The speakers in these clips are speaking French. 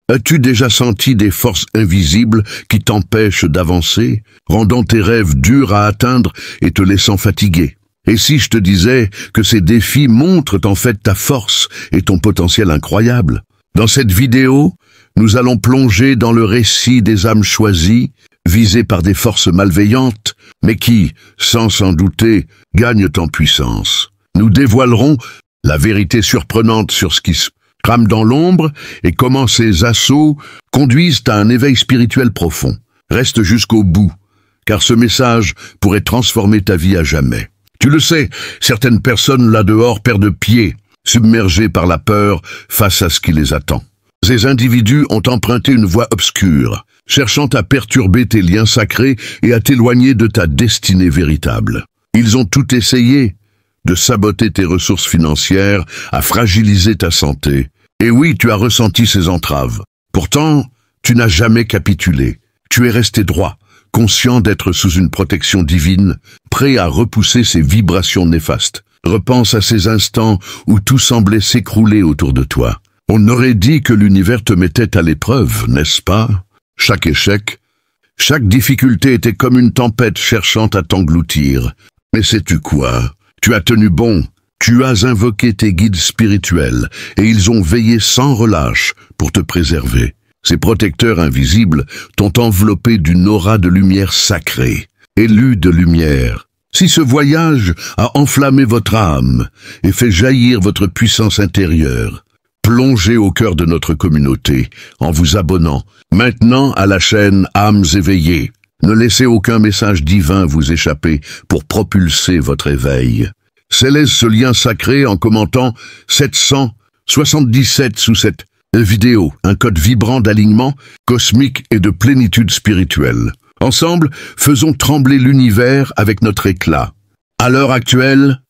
As-tu déjà senti des forces invisibles qui t'empêchent d'avancer, rendant tes rêves durs à atteindre et te laissant fatiguer? Et si je te disais que ces défis montrent en fait ta force et ton potentiel incroyable? Dans cette vidéo, nous allons plonger dans le récit des âmes choisies, visées par des forces malveillantes, mais qui, sans s'en douter, gagnent en puissance. Nous dévoilerons la vérité surprenante sur ce qui se trame dans l'ombre et comment ces assauts conduisent à un éveil spirituel profond. Reste jusqu'au bout, car ce message pourrait transformer ta vie à jamais. Tu le sais, certaines personnes là-dehors perdent pied, submergées par la peur face à ce qui les attend. Ces individus ont emprunté une voie obscure, cherchant à perturber tes liens sacrés et à t'éloigner de ta destinée véritable. Ils ont tout essayé, de saboter tes ressources financières, à fragiliser ta santé. Et oui, tu as ressenti ces entraves. Pourtant, tu n'as jamais capitulé. Tu es resté droit, conscient d'être sous une protection divine, prêt à repousser ces vibrations néfastes. Repense à ces instants où tout semblait s'écrouler autour de toi. On aurait dit que l'univers te mettait à l'épreuve, n'est-ce pas? Chaque échec, chaque difficulté était comme une tempête cherchant à t'engloutir. Mais sais-tu quoi? Tu as tenu bon, tu as invoqué tes guides spirituels, et ils ont veillé sans relâche pour te préserver. Ces protecteurs invisibles t'ont enveloppé d'une aura de lumière sacrée, élue de lumière. Si ce voyage a enflammé votre âme et fait jaillir votre puissance intérieure, plongez au cœur de notre communauté en vous abonnant maintenant à la chaîne Âmes éveillées. Ne laissez aucun message divin vous échapper pour propulser votre éveil. Célèbre ce lien sacré en commentant 777 sous cette vidéo, un code vibrant d'alignement cosmique et de plénitude spirituelle. Ensemble, faisons trembler l'univers avec notre éclat. À l'heure actuelle,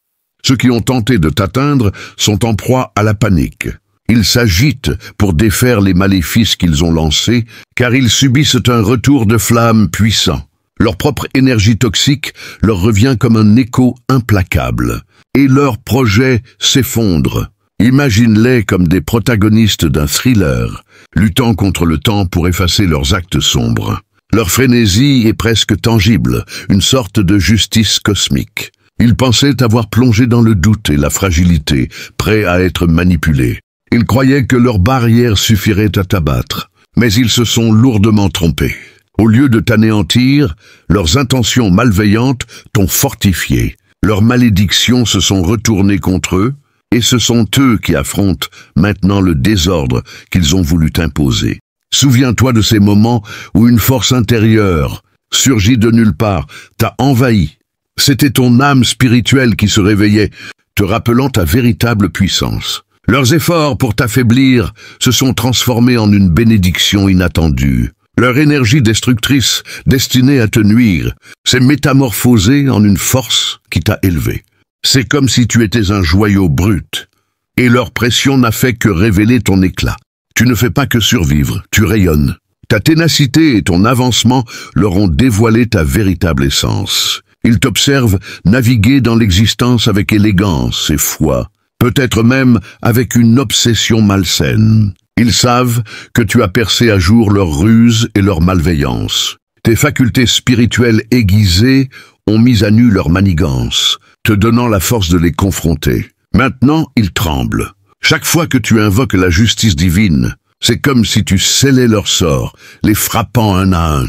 ceux qui ont tenté de t'atteindre sont en proie à la panique. Ils s'agitent pour défaire les maléfices qu'ils ont lancés, car ils subissent un retour de flamme puissant. Leur propre énergie toxique leur revient comme un écho implacable, et leurs projets s'effondrent. Imagine-les comme des protagonistes d'un thriller, luttant contre le temps pour effacer leurs actes sombres. Leur frénésie est presque tangible, une sorte de justice cosmique. Ils pensaient avoir plongé dans le doute et la fragilité, prêts à être manipulés. Ils croyaient que leurs barrières suffiraient à t'abattre, mais ils se sont lourdement trompés. Au lieu de t'anéantir, leurs intentions malveillantes t'ont fortifié. Leurs malédictions se sont retournées contre eux, et ce sont eux qui affrontent maintenant le désordre qu'ils ont voulu t'imposer. Souviens-toi de ces moments où une force intérieure, surgie de nulle part, t'a envahi. C'était ton âme spirituelle qui se réveillait, te rappelant ta véritable puissance. Leurs efforts pour t'affaiblir se sont transformés en une bénédiction inattendue. Leur énergie destructrice, destinée à te nuire, s'est métamorphosée en une force qui t'a élevé. C'est comme si tu étais un joyau brut, et leur pression n'a fait que révéler ton éclat. Tu ne fais pas que survivre, tu rayonnes. Ta ténacité et ton avancement leur ont dévoilé ta véritable essence. Ils t'observent naviguer dans l'existence avec élégance et foi, peut-être même avec une obsession malsaine. Ils savent que tu as percé à jour leurs ruses et leur malveillance. Tes facultés spirituelles aiguisées ont mis à nu leur manigance, te donnant la force de les confronter. Maintenant, ils tremblent. Chaque fois que tu invoques la justice divine, c'est comme si tu scellais leur sort, les frappant un à un.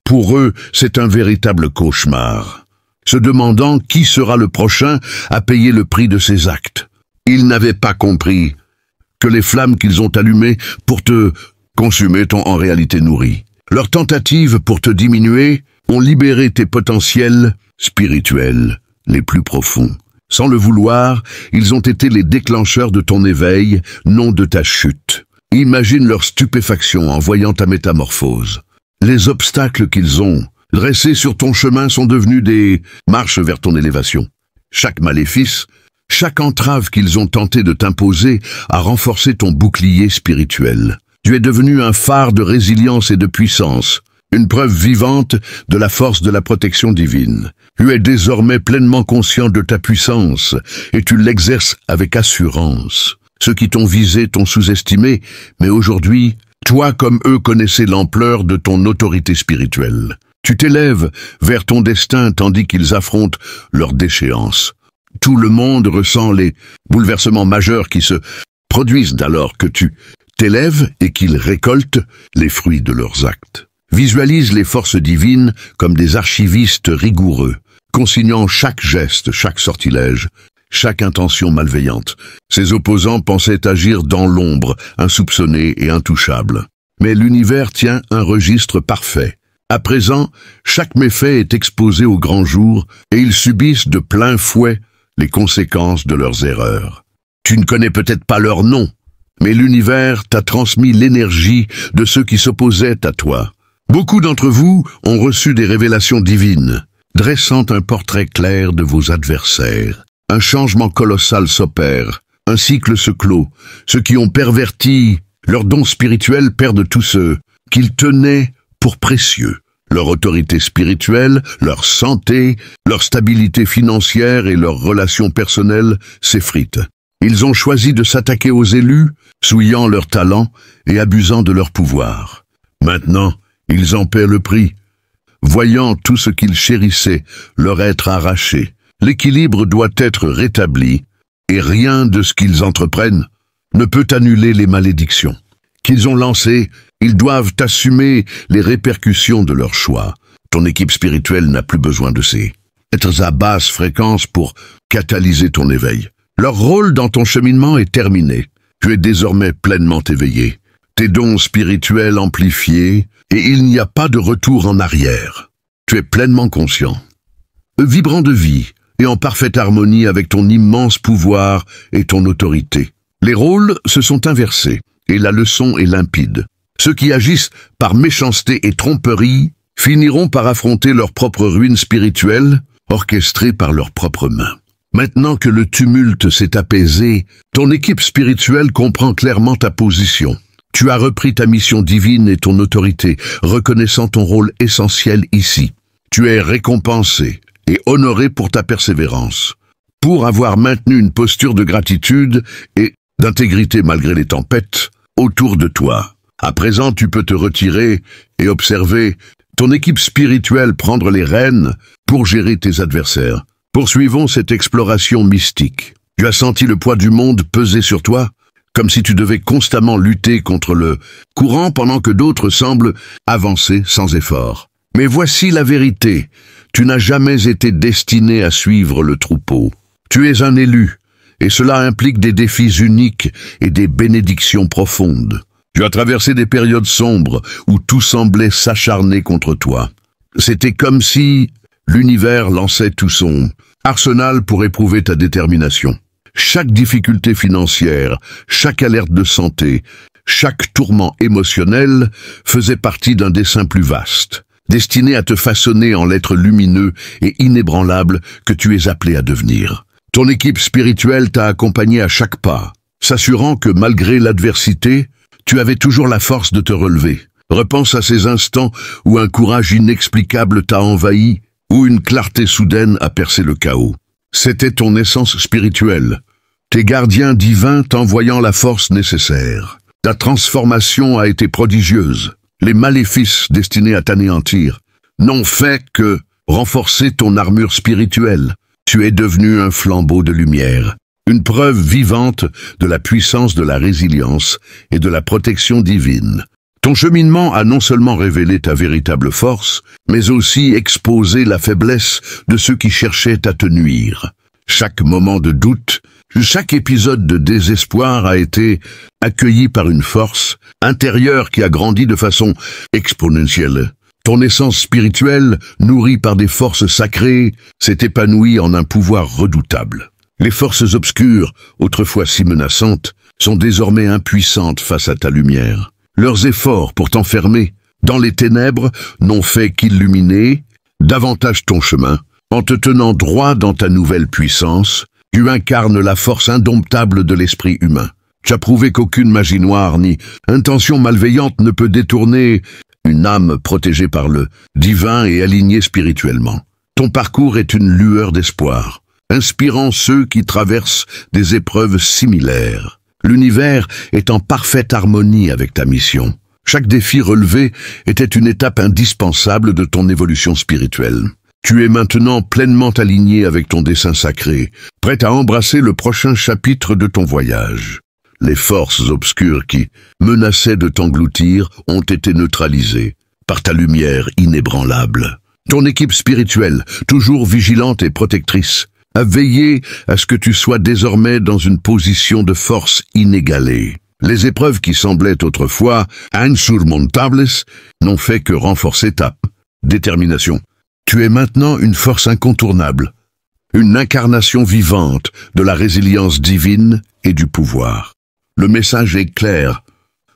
Pour eux, c'est un véritable cauchemar, se demandant qui sera le prochain à payer le prix de ses actes. Ils n'avaient pas compris que les flammes qu'ils ont allumées pour te consumer t'ont en réalité nourri. Leurs tentatives pour te diminuer ont libéré tes potentiels spirituels les plus profonds. Sans le vouloir, ils ont été les déclencheurs de ton éveil, non de ta chute. Imagine leur stupéfaction en voyant ta métamorphose. Les obstacles qu'ils ont dressés sur ton chemin sont devenus des marches vers ton élévation. Chaque maléfice, chaque entrave qu'ils ont tenté de t'imposer a renforcé ton bouclier spirituel. Tu es devenu un phare de résilience et de puissance, une preuve vivante de la force de la protection divine. Tu es désormais pleinement conscient de ta puissance et tu l'exerces avec assurance. Ceux qui t'ont visé t'ont sous-estimé, mais aujourd'hui, Toi comme eux connaissez l'ampleur de ton autorité spirituelle. Tu t'élèves vers ton destin tandis qu'ils affrontent leur déchéance. Tout le monde ressent les bouleversements majeurs qui se produisent alors que tu t'élèves et qu'ils récoltent les fruits de leurs actes. Visualise les forces divines comme des archivistes rigoureux, consignant chaque geste, chaque sortilège, chaque intention malveillante. Ses opposants pensaient agir dans l'ombre, insoupçonnés et intouchables. Mais l'univers tient un registre parfait. À présent, chaque méfait est exposé au grand jour et ils subissent de plein fouet les conséquences de leurs erreurs. Tu ne connais peut-être pas leur nom, mais l'univers t'a transmis l'énergie de ceux qui s'opposaient à toi. Beaucoup d'entre vous ont reçu des révélations divines, dressant un portrait clair de vos adversaires. Un changement colossal s'opère, un cycle se clôt. Ceux qui ont perverti leurs dons spirituels perdent tous ceux qu'ils tenaient pour précieux. Leur autorité spirituelle, leur santé, leur stabilité financière et leurs relations personnelles s'effritent. Ils ont choisi de s'attaquer aux élus, souillant leurs talents et abusant de leur pouvoir. Maintenant, ils en paient le prix. Voyant tout ce qu'ils chérissaient leur être arraché, l'équilibre doit être rétabli et rien de ce qu'ils entreprennent ne peut annuler les malédictions qu'ils ont lancées. Ils doivent assumer les répercussions de leur choix. Ton équipe spirituelle n'a plus besoin de ces êtres à basse fréquence pour catalyser ton éveil. Leur rôle dans ton cheminement est terminé. Tu es désormais pleinement éveillé. Tes dons spirituels amplifiés et il n'y a pas de retour en arrière. Tu es pleinement conscient, vibrant de vie et en parfaite harmonie avec ton immense pouvoir et ton autorité. Les rôles se sont inversés et la leçon est limpide. Ceux qui agissent par méchanceté et tromperie finiront par affronter leur propre ruine spirituelle, orchestrée par leurs propres mains. Maintenant que le tumulte s'est apaisé, ton équipe spirituelle comprend clairement ta position. Tu as repris ta mission divine et ton autorité, reconnaissant ton rôle essentiel ici. Tu es récompensé et honoré pour ta persévérance, pour avoir maintenu une posture de gratitude et d'intégrité malgré les tempêtes autour de toi. À présent, tu peux te retirer et observer ton équipe spirituelle prendre les rênes pour gérer tes adversaires. Poursuivons cette exploration mystique. Tu as senti le poids du monde peser sur toi, comme si tu devais constamment lutter contre le courant pendant que d'autres semblent avancer sans effort. Mais voici la vérité. Tu n'as jamais été destiné à suivre le troupeau. Tu es un élu, et cela implique des défis uniques et des bénédictions profondes. Tu as traversé des périodes sombres où tout semblait s'acharner contre toi. C'était comme si l'univers lançait tout son arsenal pour éprouver ta détermination. Chaque difficulté financière, chaque alerte de santé, chaque tourment émotionnel faisait partie d'un dessein plus vaste, destiné à te façonner en l'être lumineux et inébranlable que tu es appelé à devenir. Ton équipe spirituelle t'a accompagné à chaque pas, s'assurant que malgré l'adversité, tu avais toujours la force de te relever. Repense à ces instants où un courage inexplicable t'a envahi, où une clarté soudaine a percé le chaos. C'était ton essence spirituelle, tes gardiens divins t'envoyant la force nécessaire. Ta transformation a été prodigieuse. Les maléfices destinés à t'anéantir n'ont fait que renforcer ton armure spirituelle. Tu es devenu un flambeau de lumière, une preuve vivante de la puissance de la résilience et de la protection divine. Ton cheminement a non seulement révélé ta véritable force, mais aussi exposé la faiblesse de ceux qui cherchaient à te nuire. Chaque moment de doute, chaque épisode de désespoir a été accueilli par une force intérieure qui a grandi de façon exponentielle. Ton essence spirituelle, nourrie par des forces sacrées, s'est épanouie en un pouvoir redoutable. Les forces obscures, autrefois si menaçantes, sont désormais impuissantes face à ta lumière. Leurs efforts pour t'enfermer dans les ténèbres n'ont fait qu'illuminer davantage ton chemin. En te tenant droit dans ta nouvelle puissance, tu incarnes la force indomptable de l'esprit humain. Tu as prouvé qu'aucune magie noire ni intention malveillante ne peut détourner une âme protégée par le divin et alignée spirituellement. Ton parcours est une lueur d'espoir, inspirant ceux qui traversent des épreuves similaires. L'univers est en parfaite harmonie avec ta mission. Chaque défi relevé était une étape indispensable de ton évolution spirituelle. Tu es maintenant pleinement aligné avec ton dessein sacré, prêt à embrasser le prochain chapitre de ton voyage. Les forces obscures qui menaçaient de t'engloutir ont été neutralisées par ta lumière inébranlable. Ton équipe spirituelle, toujours vigilante et protectrice, a veillé à ce que tu sois désormais dans une position de force inégalée. Les épreuves qui semblaient autrefois insurmontables n'ont fait que renforcer ta détermination. Tu es maintenant une force incontournable, une incarnation vivante de la résilience divine et du pouvoir. Le message est clair.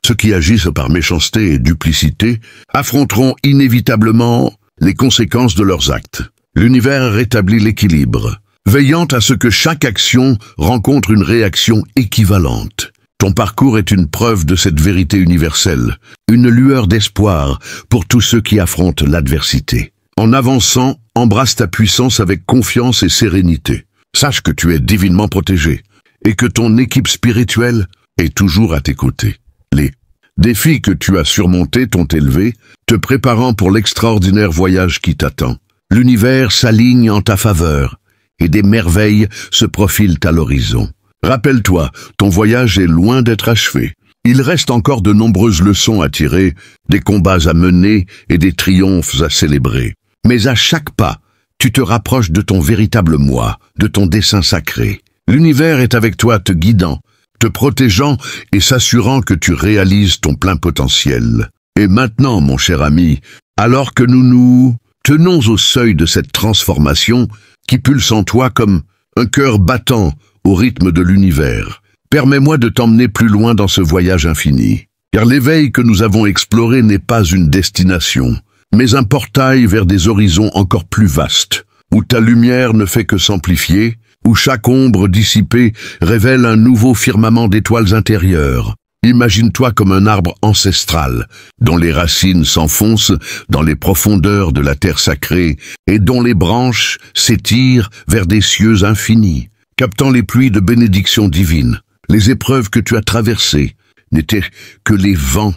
Ceux qui agissent par méchanceté et duplicité affronteront inévitablement les conséquences de leurs actes. L'univers rétablit l'équilibre, veillant à ce que chaque action rencontre une réaction équivalente. Ton parcours est une preuve de cette vérité universelle, une lueur d'espoir pour tous ceux qui affrontent l'adversité. En avançant, embrasse ta puissance avec confiance et sérénité. Sache que tu es divinement protégé et que ton équipe spirituelle est toujours à tes côtés. Les défis que tu as surmontés t'ont élevé, te préparant pour l'extraordinaire voyage qui t'attend. L'univers s'aligne en ta faveur et des merveilles se profilent à l'horizon. Rappelle-toi, ton voyage est loin d'être achevé. Il reste encore de nombreuses leçons à tirer, des combats à mener et des triomphes à célébrer. Mais à chaque pas, tu te rapproches de ton véritable moi, de ton dessein sacré. L'univers est avec toi, te guidant, te protégeant et s'assurant que tu réalises ton plein potentiel. Et maintenant, mon cher ami, alors que nous nous tenons au seuil de cette transformation qui pulse en toi comme un cœur battant au rythme de l'univers, permets-moi de t'emmener plus loin dans ce voyage infini. Car l'éveil que nous avons exploré n'est pas une destination, mais un portail vers des horizons encore plus vastes, où ta lumière ne fait que s'amplifier, où chaque ombre dissipée révèle un nouveau firmament d'étoiles intérieures. Imagine-toi comme un arbre ancestral, dont les racines s'enfoncent dans les profondeurs de la terre sacrée et dont les branches s'étirent vers des cieux infinis. Captant les pluies de bénédictions divines, les épreuves que tu as traversées n'étaient que les vents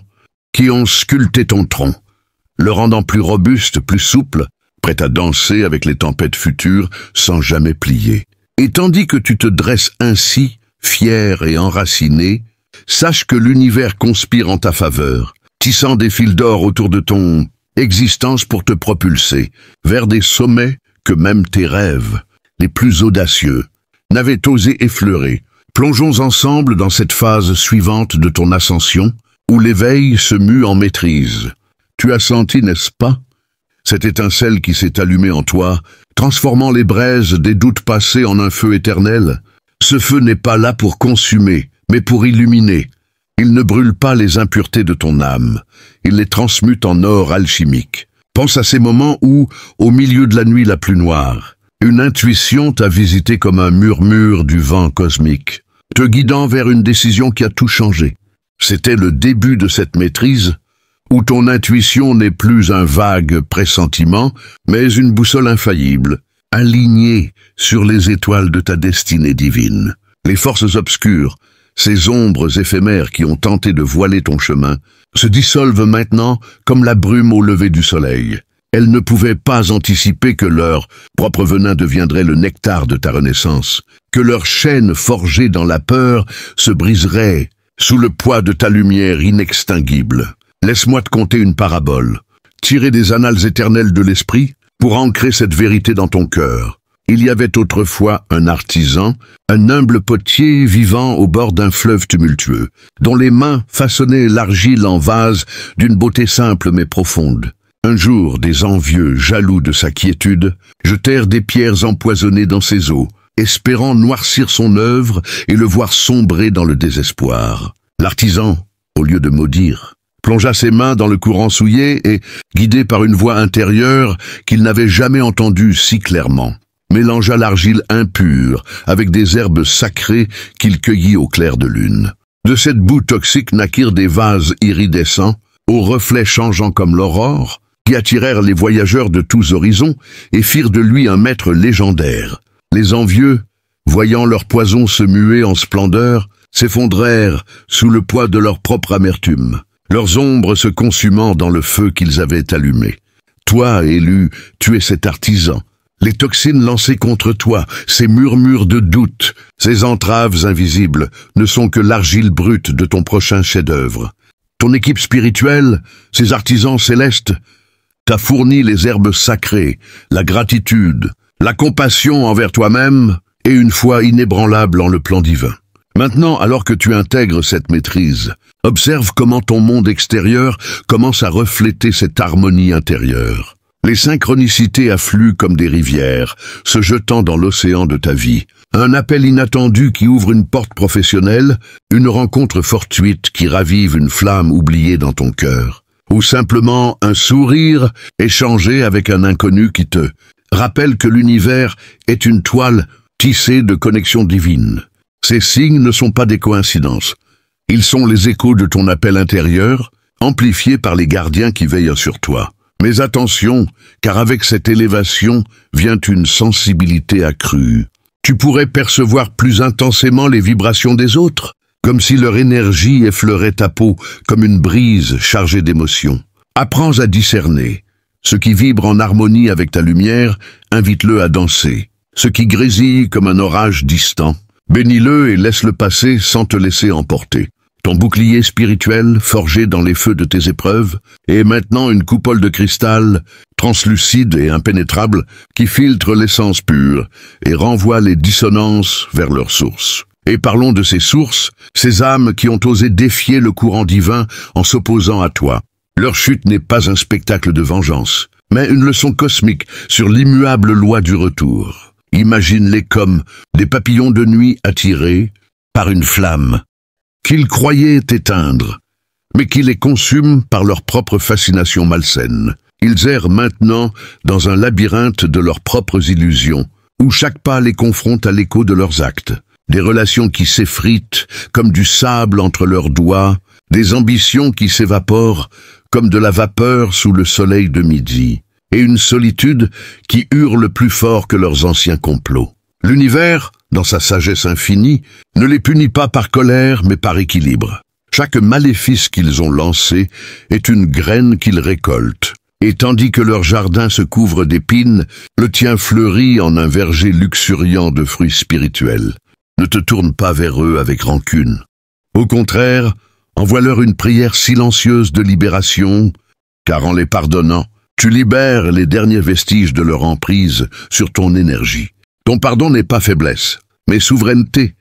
qui ont sculpté ton tronc, le rendant plus robuste, plus souple, prêt à danser avec les tempêtes futures sans jamais plier. Et tandis que tu te dresses ainsi, fier et enraciné, sache que l'univers conspire en ta faveur, tissant des fils d'or autour de ton existence pour te propulser vers des sommets que même tes rêves, les plus audacieux, n'avaient osé effleurer. Plongeons ensemble dans cette phase suivante de ton ascension, où l'éveil se mue en maîtrise. Tu as senti, n'est-ce pas, cette étincelle qui s'est allumée en toi, transformant les braises des doutes passés en un feu éternel. Ce feu n'est pas là pour consumer, mais pour illuminer. Il ne brûle pas les impuretés de ton âme, il les transmute en or alchimique. Pense à ces moments où, au milieu de la nuit la plus noire, une intuition t'a visité comme un murmure du vent cosmique, te guidant vers une décision qui a tout changé. C'était le début de cette maîtrise, où ton intuition n'est plus un vague pressentiment, mais une boussole infaillible, alignée sur les étoiles de ta destinée divine. Les forces obscures, ces ombres éphémères qui ont tenté de voiler ton chemin, se dissolvent maintenant comme la brume au lever du soleil. Elles ne pouvaient pas anticiper que leur propre venin deviendrait le nectar de ta renaissance, que leur chaîne forgée dans la peur se briserait sous le poids de ta lumière inextinguible. Laisse-moi te conter une parabole, tirée des annales éternelles de l'esprit, pour ancrer cette vérité dans ton cœur. Il y avait autrefois un artisan, un humble potier vivant au bord d'un fleuve tumultueux, dont les mains façonnaient l'argile en vase d'une beauté simple mais profonde. Un jour, des envieux, jaloux de sa quiétude, jetèrent des pierres empoisonnées dans ses eaux, espérant noircir son œuvre et le voir sombrer dans le désespoir. L'artisan, au lieu de maudire, plongea ses mains dans le courant souillé et, guidé par une voix intérieure qu'il n'avait jamais entendue si clairement, mélangea l'argile impure avec des herbes sacrées qu'il cueillit au clair de lune. De cette boue toxique naquirent des vases iridescents, aux reflets changeants comme l'aurore, qui attirèrent les voyageurs de tous horizons et firent de lui un maître légendaire. Les envieux, voyant leur poison se muer en splendeur, s'effondrèrent sous le poids de leur propre amertume. leurs ombres se consumant dans le feu qu'ils avaient allumé. Toi, élu, tu es cet artisan. Les toxines lancées contre toi, ces murmures de doute, ces entraves invisibles, ne sont que l'argile brute de ton prochain chef-d'œuvre. Ton équipe spirituelle, ces artisans célestes, t'a fourni les herbes sacrées, la gratitude, la compassion envers toi-même et une foi inébranlable en le plan divin. Maintenant, alors que tu intègres cette maîtrise, observe comment ton monde extérieur commence à refléter cette harmonie intérieure. Les synchronicités affluent comme des rivières, se jetant dans l'océan de ta vie. Un appel inattendu qui ouvre une porte professionnelle, une rencontre fortuite qui ravive une flamme oubliée dans ton cœur. Ou simplement un sourire échangé avec un inconnu qui te rappelle que l'univers est une toile tissée de connexions divines. Ces signes ne sont pas des coïncidences. Ils sont les échos de ton appel intérieur, amplifiés par les gardiens qui veillent sur toi. Mais attention, car avec cette élévation vient une sensibilité accrue. Tu pourrais percevoir plus intensément les vibrations des autres, comme si leur énergie effleurait ta peau comme une brise chargée d'émotions. Apprends à discerner. Ce qui vibre en harmonie avec ta lumière, invite-le à danser. Ce qui grésille comme un orage distant, bénis-le et laisse-le passer sans te laisser emporter. Ton bouclier spirituel, forgé dans les feux de tes épreuves, est maintenant une coupole de cristal, translucide et impénétrable, qui filtre l'essence pure et renvoie les dissonances vers leur source. Et parlons de ces sources, ces âmes qui ont osé défier le courant divin en s'opposant à toi. Leur chute n'est pas un spectacle de vengeance, mais une leçon cosmique sur l'immuable loi du retour. Imagine-les comme des papillons de nuit attirés par une flamme qu'ils croyaient éteindre, mais qui les consument par leur propre fascination malsaine. Ils errent maintenant dans un labyrinthe de leurs propres illusions, où chaque pas les confronte à l'écho de leurs actes. Des relations qui s'effritent comme du sable entre leurs doigts, des ambitions qui s'évaporent comme de la vapeur sous le soleil de midi, et une solitude qui hurle plus fort que leurs anciens complots. L'univers, dans sa sagesse infinie, ne les punit pas par colère mais par équilibre. Chaque maléfice qu'ils ont lancé est une graine qu'ils récoltent. Et tandis que leur jardin se couvre d'épines, le tien fleurit en un verger luxuriant de fruits spirituels. Ne te tourne pas vers eux avec rancune. Au contraire, envoie-leur une prière silencieuse de libération, car en les pardonnant, tu libères les derniers vestiges de leur emprise sur ton énergie. Ton pardon n'est pas faiblesse, mais souveraineté.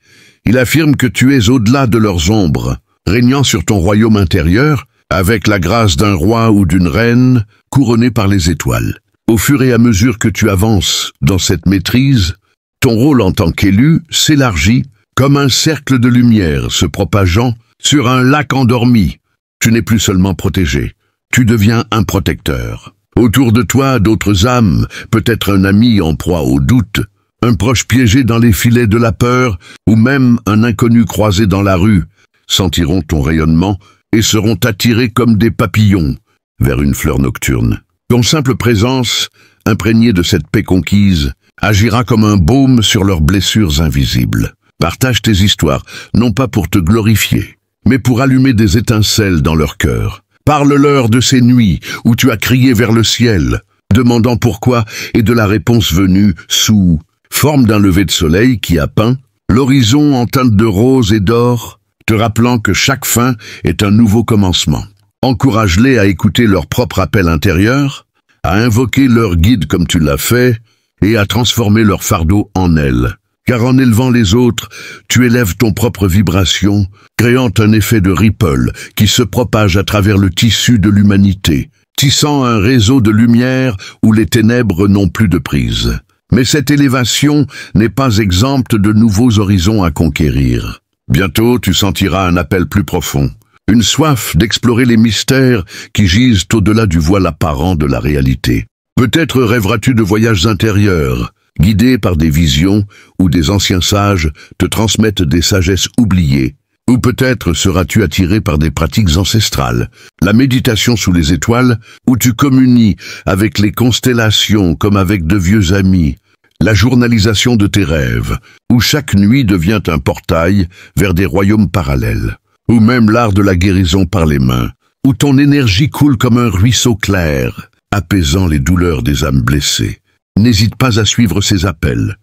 Il affirme que tu es au-delà de leurs ombres, régnant sur ton royaume intérieur, avec la grâce d'un roi ou d'une reine, couronné par les étoiles. Au fur et à mesure que tu avances dans cette maîtrise, ton rôle en tant qu'élu s'élargit comme un cercle de lumière se propageant sur un lac endormi. Tu n'es plus seulement protégé, tu deviens un protecteur. Autour de toi, d'autres âmes, peut-être un ami en proie au doute, un proche piégé dans les filets de la peur, ou même un inconnu croisé dans la rue, sentiront ton rayonnement et seront attirés comme des papillons vers une fleur nocturne. Ton simple présence, imprégnée de cette paix conquise, agira comme un baume sur leurs blessures invisibles. Partage tes histoires, non pas pour te glorifier, mais pour allumer des étincelles dans leur cœur. Parle-leur de ces nuits où tu as crié vers le ciel, demandant pourquoi et de la réponse venue sous forme d'un lever de soleil qui a peint l'horizon en teinte de rose et d'or, te rappelant que chaque fin est un nouveau commencement. Encourage-les à écouter leur propre appel intérieur, à invoquer leur guide comme tu l'as fait, et à transformer leur fardeau en elles. Car en élevant les autres, tu élèves ton propre vibration, créant un effet de ripple qui se propage à travers le tissu de l'humanité, tissant un réseau de lumière où les ténèbres n'ont plus de prise. Mais cette élévation n'est pas exempte de nouveaux horizons à conquérir. Bientôt, tu sentiras un appel plus profond, une soif d'explorer les mystères qui gisent au-delà du voile apparent de la réalité. Peut-être rêveras-tu de voyages intérieurs, guidés par des visions où des anciens sages te transmettent des sagesses oubliées. Ou peut-être seras-tu attiré par des pratiques ancestrales, la méditation sous les étoiles, où tu communies avec les constellations comme avec de vieux amis, la journalisation de tes rêves, où chaque nuit devient un portail vers des royaumes parallèles, ou même l'art de la guérison par les mains, où ton énergie coule comme un ruisseau clair, apaisant les douleurs des âmes blessées. N'hésite pas à suivre ces appels.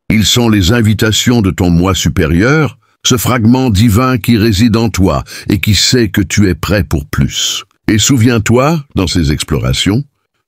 Ils sont les invitations de ton moi supérieur, ce fragment divin qui réside en toi et qui sait que tu es prêt pour plus. Et souviens-toi, dans ces explorations,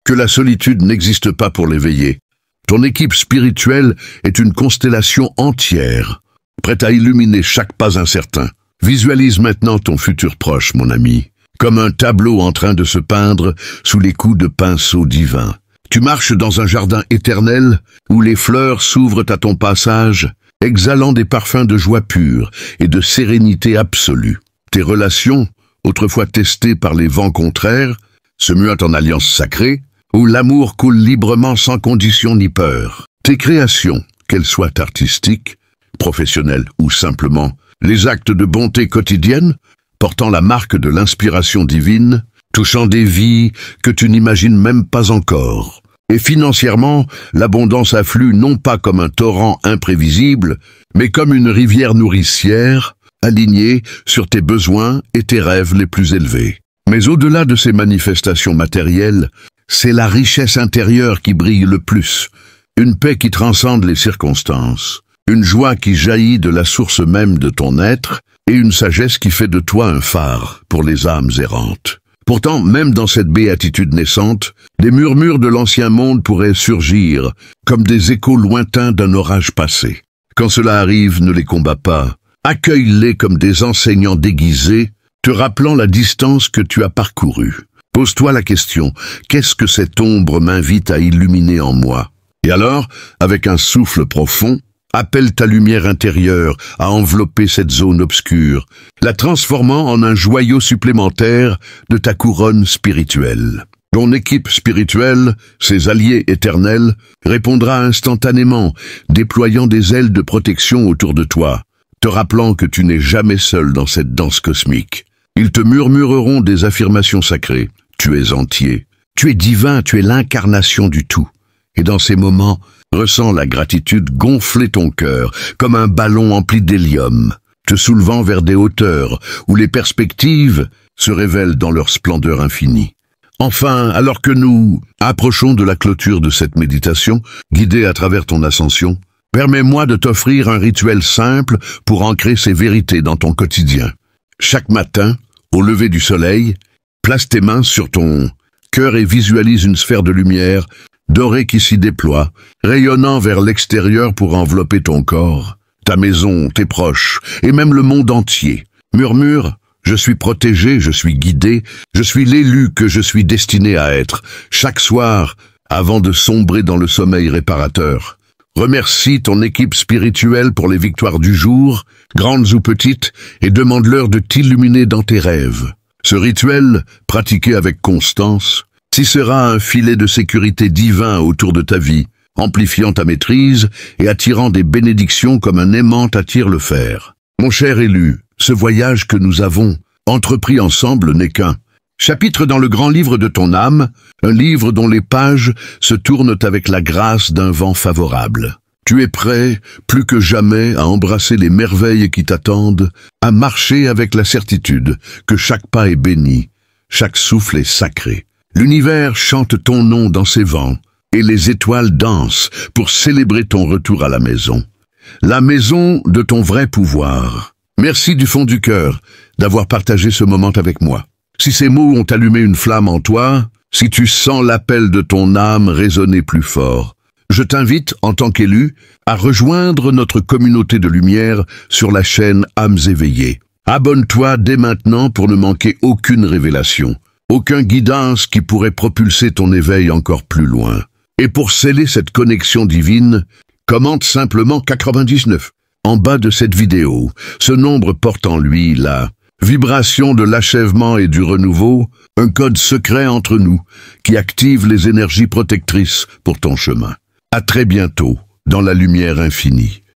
que la solitude n'existe pas pour l'éveiller. Ton équipe spirituelle est une constellation entière, prête à illuminer chaque pas incertain. Visualise maintenant ton futur proche, mon ami, comme un tableau en train de se peindre sous les coups de pinceau divin. Tu marches dans un jardin éternel où les fleurs s'ouvrent à ton passage, exhalant des parfums de joie pure et de sérénité absolue. Tes relations, autrefois testées par les vents contraires, se muent en alliance sacrée, où l'amour coule librement sans condition ni peur. Tes créations, qu'elles soient artistiques, professionnelles ou simplement les actes de bonté quotidienne, portant la marque de l'inspiration divine, touchant des vies que tu n'imagines même pas encore. Et financièrement, l'abondance afflue non pas comme un torrent imprévisible, mais comme une rivière nourricière, alignée sur tes besoins et tes rêves les plus élevés. Mais au-delà de ces manifestations matérielles, c'est la richesse intérieure qui brille le plus, une paix qui transcende les circonstances, une joie qui jaillit de la source même de ton être, et une sagesse qui fait de toi un phare pour les âmes errantes. Pourtant, même dans cette béatitude naissante, des murmures de l'ancien monde pourraient surgir, comme des échos lointains d'un orage passé. Quand cela arrive, ne les combats pas. Accueille-les comme des enseignants déguisés, te rappelant la distance que tu as parcourue. Pose-toi la question, qu'est-ce que cette ombre m'invite à illuminer en moi? Et alors, avec un souffle profond, appelle ta lumière intérieure à envelopper cette zone obscure, la transformant en un joyau supplémentaire de ta couronne spirituelle. Ton équipe spirituelle, ses alliés éternels, répondra instantanément, déployant des ailes de protection autour de toi, te rappelant que tu n'es jamais seul dans cette danse cosmique. Ils te murmureront des affirmations sacrées. Tu es entier, tu es divin, tu es l'incarnation du tout. Et dans ces moments, ressens la gratitude gonfler ton cœur, comme un ballon empli d'hélium, te soulevant vers des hauteurs où les perspectives se révèlent dans leur splendeur infinie. Enfin, alors que nous approchons de la clôture de cette méditation, guidée à travers ton ascension, permets-moi de t'offrir un rituel simple pour ancrer ces vérités dans ton quotidien. Chaque matin, au lever du soleil, place tes mains sur ton cœur et visualise une sphère de lumière dorée qui s'y déploie, rayonnant vers l'extérieur pour envelopper ton corps, ta maison, tes proches, et même le monde entier. Murmure, je suis protégé, je suis guidé, je suis l'élu que je suis destiné à être, chaque soir, avant de sombrer dans le sommeil réparateur. Remercie ton équipe spirituelle pour les victoires du jour, grandes ou petites, et demande-leur de t'illuminer dans tes rêves. Ce rituel, pratiqué avec constance, tissera un filet de sécurité divin autour de ta vie, amplifiant ta maîtrise et attirant des bénédictions comme un aimant attire le fer. Mon cher élu, ce voyage que nous avons entrepris ensemble n'est qu'un chapitre dans le grand livre de ton âme, un livre dont les pages se tournent avec la grâce d'un vent favorable. Tu es prêt, plus que jamais, à embrasser les merveilles qui t'attendent, à marcher avec la certitude que chaque pas est béni, chaque souffle est sacré. L'univers chante ton nom dans ses vents, et les étoiles dansent pour célébrer ton retour à la maison de ton vrai pouvoir. Merci du fond du cœur d'avoir partagé ce moment avec moi. Si ces mots ont allumé une flamme en toi, si tu sens l'appel de ton âme résonner plus fort, je t'invite, en tant qu'élu, à rejoindre notre communauté de lumière sur la chaîne Âmes éveillées. Abonne-toi dès maintenant pour ne manquer aucune révélation, aucun guidance qui pourrait propulser ton éveil encore plus loin. Et pour sceller cette connexion divine, commente simplement 99. En bas de cette vidéo, ce nombre porte en lui la vibration de l'achèvement et du renouveau, un code secret entre nous qui active les énergies protectrices pour ton chemin. À très bientôt dans la lumière infinie.